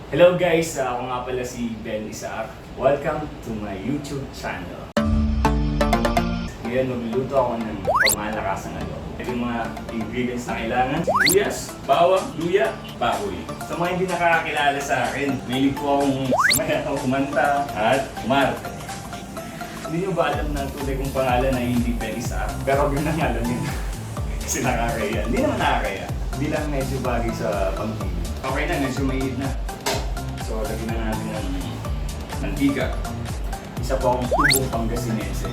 Hello guys, ako nga pala si Ben Isaac. Welcome to my YouTube channel. Ngayon magluluto ako ng pangmalakasang adobo. Ito yung mga ingredients na kailangan: sibuyas, bawang, luya, baboy. Sa mga hindi nakakakilala sa akin, mahilig po akong sumayaw, kumanta, at umarte. Hindi nyo ba alam na tunay kong pangalan na hindi Ben Isaac? Pero yun ang alam yun. Kasi nakakaya. Hindi naman nakakaya. Hindi lang medyo bagay sa panghilig. Okay na, medyo mainit na. So, lagyan na natin ng mantika. Isa po akong tubong Pangasinense.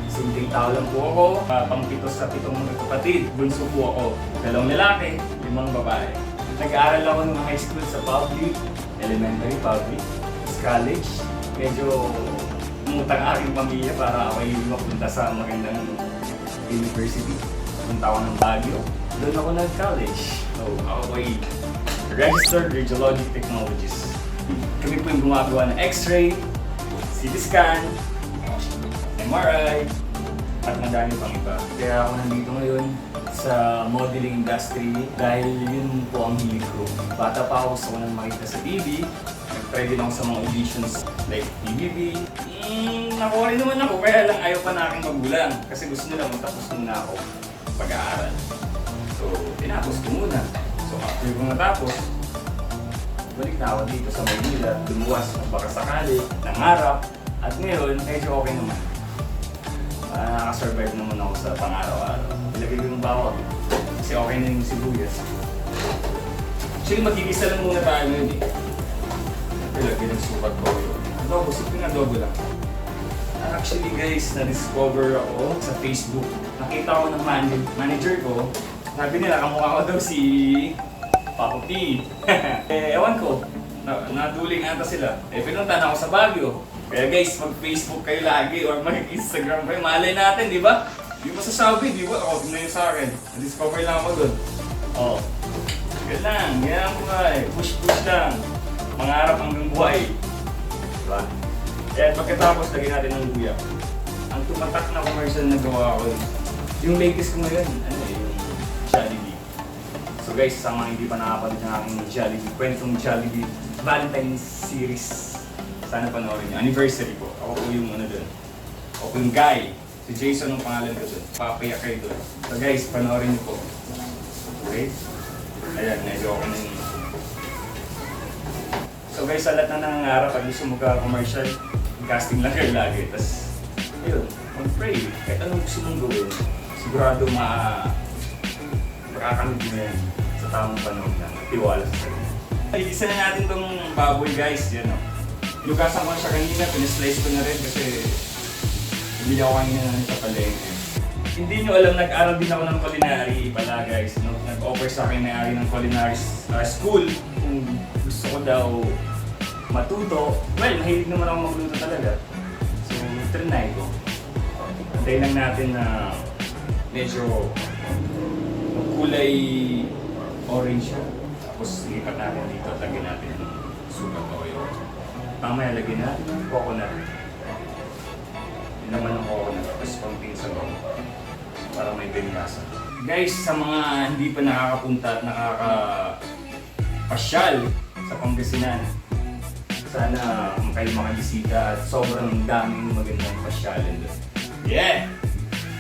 Simpleng tao lang po ako. Pang-pito sa 7 mga kapatid. Bunso po ako. 2 lalaki, 5 babae. Nag-aaral ako ng high school sa public, elementary public, college. Medyo umutang aking pamilya para ako yung mapunta sa magandang university. Punta ako ng Baguio. Doon ako nag-college. So, ako ay Registered Radiologic Technologist. Kami po yung gumagawa ng X-ray, CT scan, MRI, at madami pang iba. Kaya ako nandito ngayon sa modeling industry dahil yun po ang hilig ko. Bata pa ako, gusto ko nang makita sa TV. Nag-try din ako sa mga auditions like TVB. Nakuha rin naman ako, kaya lang ayaw pa na aking magulang. Kasi gusto nila matapos muna ako pag-aaral. So, tinapos ko muna. So, after ko natapos, balik na ako dito sa Maynila, lumuwas ng baka sakali, nangarap, at ngayon, medyo okay naman. Nakasurvive naman ako sa pang-araw-araw. Ilagay ko yung bawang, kasi okay na yung sibuyas. Actually, magigisa lang muna tayo ngayon eh. Ilagay ng sukat ko yun. Adobo, simpleng adobo lang. Actually guys, na-discover ako sa Facebook. Nakita ko ng manager ko, sabi nila, kamukha ko daw si Papo P. Ewan ko, naduling ata sila. Pinunta na ako sa Baguio. Kaya guys, mag-Facebook kayo lagi or mag-Instagram kayo. Malay natin, di ba? Di ba sasabi, di ba? Ako, na yun sa akin. Na-discover lang ako dun. Oh. Yan lang, yan ang buhay. Push-push lang. Mangarap hanggang buhay. Diba? Kaya pagkatapos, lagyan natin ng luya. Ang tumatak na commercial na gawa ko, yung latest ko ngayon, yung Jollibee. So guys, sa mga hindi pa nakapanood ng aking Jollibee, kwentong Jollibee Valentine's series. Sana panoorin niyo. Anniversary po. Ako po yung dun. Ako po yung guy. Si Jason ang pangalan ko dun. Papayak kayo dun. So guys, panoorin niyo po. Okay? Ayan, medyo okay na yun. So guys, sa lahat na nangangarap, pag gusto magka-commercial, casting lang kayo lagi. Tapos, ayun, mag-pray. Kahit anong gusto mong gawin, sigurado makakamit mo yan sa tamang panahon na tiwala sa sarili. Igisa na natin itong baboy guys, yan o. Inugasan ko siya kanina, pinislice ko na rin kasi hindi ako kanina na sa palengke. Hindi nyo alam, nag-aral din ako ng culinary pala guys. No? Nag-offer sa akin na ng culinary school kung gusto ko daw matuto. Well, mahilig naman ako magluto talaga. So, trinay ko. Antayin lang natin na medyo kulay orange siya. Tapos lipat natin dito at lagyan natin ng sugar toyo. Mamaya lagyan natin ng coconut. Yun naman ng coconut. Tapos konting sabaw para may benlasa. Guys, sa mga hindi pa nakakapunta at nakakapasyal sa Pangasinan, sana kayo makabisita at sobrang daming magandang pasyalan doon. Yeah!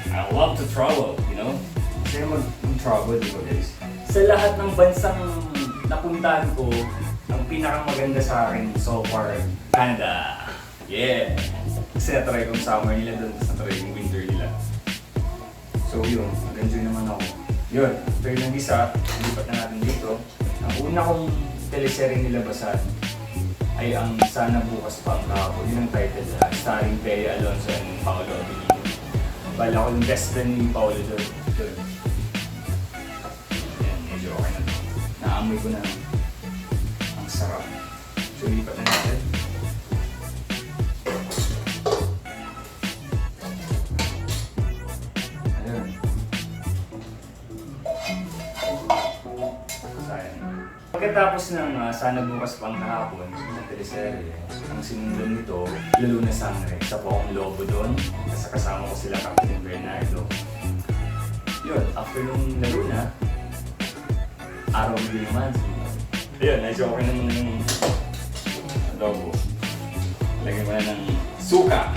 I love to travel, you know? Kasi mag-travel, di ba guys? Sa lahat ng bansang napuntahan ko, ang pinakamaganda sa akin so far, Canada. Yeah! Kasi natry kong summer nila doon, tapos natry yung winter nila. So yun, nag-enjoy naman ako. Yun, after ng isa, lipat na natin dito. Ang una kong teleserye nilabasan ay ang Sana Bukas Pa Ang Kahapon. Yun ang title, starring Bea Alonzo and Paolo Abilino. Bala ko yung best friend ni Paolo doon. Yan, medyo okay na. Naamoy ko na. Ang sarap. So lipat na natin. Ayun. Pagkatapos ng Sana Bukas Pa Ang Kahapon ng teleserye, ang sinundan nito, Lalo Na Sangre. Isa po akong lobo doon, kasi kasama ko sila Captain Bernardo. Yun, after nung Lalo Na, Araw Mo Naman. Ayun, medyo okay naman yung Lagyan ko na ng suka.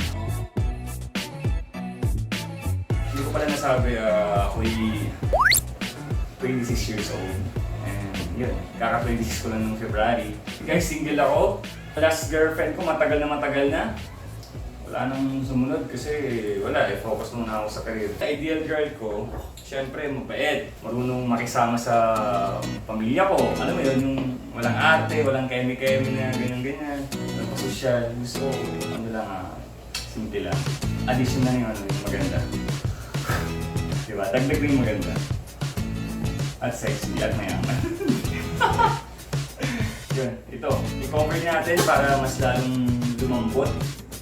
Hindi ko pala nasabi, ako'y 26 years old. And yun, kaka-26 ko lang nung February. Guys, single ako. Last girlfriend ko, matagal na. Wala nang sumunod kasi wala eh, focus muna ako sa career. The ideal girl ko, syempre mabait, marunong makisama sa pamilya ko. Alam mo yun, yung walang arte, walang kemi-kemi na ganyan-ganyan. Social, gusto ko, ano lang, simple lang. Addition na yung maganda. Diba? Dagdag na yung maganda. At sexy, at mayaman. Yun, ito. I-cover natin para mas lalong lumambot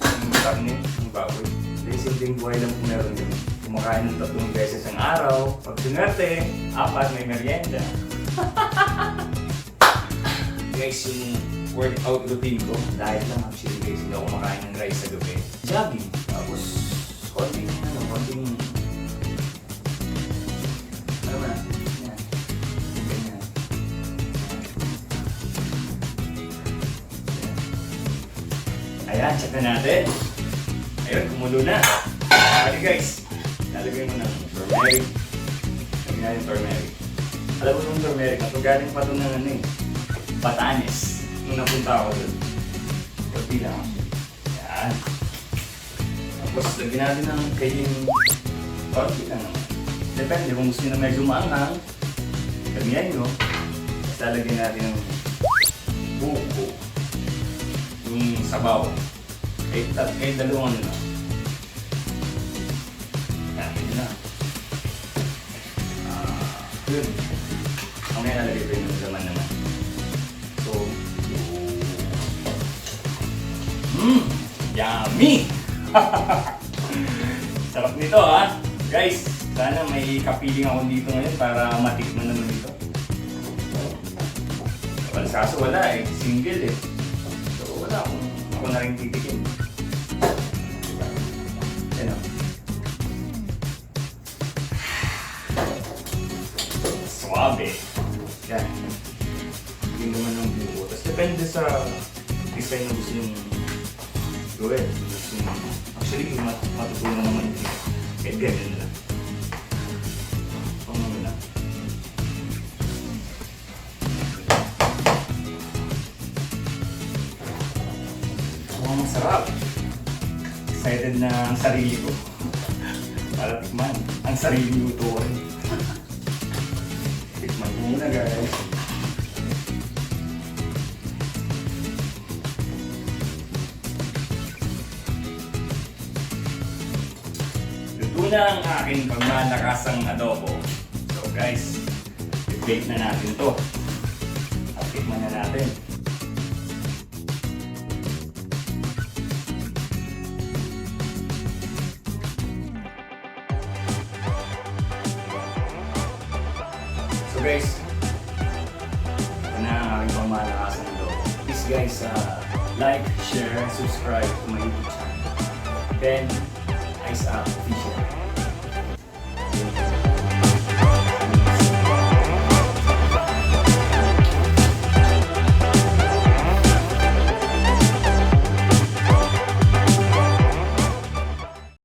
yung karne, yung baboy. Dahil simpleng buhay lang kung meron yun. Kumakain ng 3 beses ang araw. Pag sinwerte, 4 may merienda. Guys, yung workout routine ko, diet lang actually guys. Hindi ako kumakain ng rice sa gabi. Jogging. Tapos, konting ano na? Yan. Ganyan. Ayan, check na natin. Ayun, kumulo na. Okay guys, lalagay mo ng turmeric. Lagyan natin turmeric. Alam mo yung turmeric, ito galing pa ito ng ano eh, Batanes. Nung napunta ako doon. Kunti lang. Ayan. Tapos lagyan natin ng kayong konti lang naman. Depende kung gusto nyo na medyo maanghang. Kamihan nyo. Tapos lalagyan natin ng buko. Yung sabaw. Kahit dalawang ano na. Yan na. Yun. Mamaya nalagay ko yung laman naman. So, yummy! Sarap nito ha! Guys, sana may kapiling ako dito ngayon para matikman naman dito. Kaso wala eh, single eh. So wala akong ako na rin titikin. Yan o. Suabe. Yan. Hindi naman ng buo. Tapos depende sa design na gusto yung gawin. Actually, matutunan naman yung kahit ganyan lang. Pang muna. Mukhang masarap. Excited na ang sarili ko. Para tikman. Ang sarili luto ko rin. Tikman ko muna guys. Luto na ang aking pagmalakasang adobo. So guys, i-plate na natin to. At tikman na natin. So guys, ito na ang aking pagmalakasang adobo. Please guys, like, share, and subscribe to my YouTube channel. Then, Ice Up Official.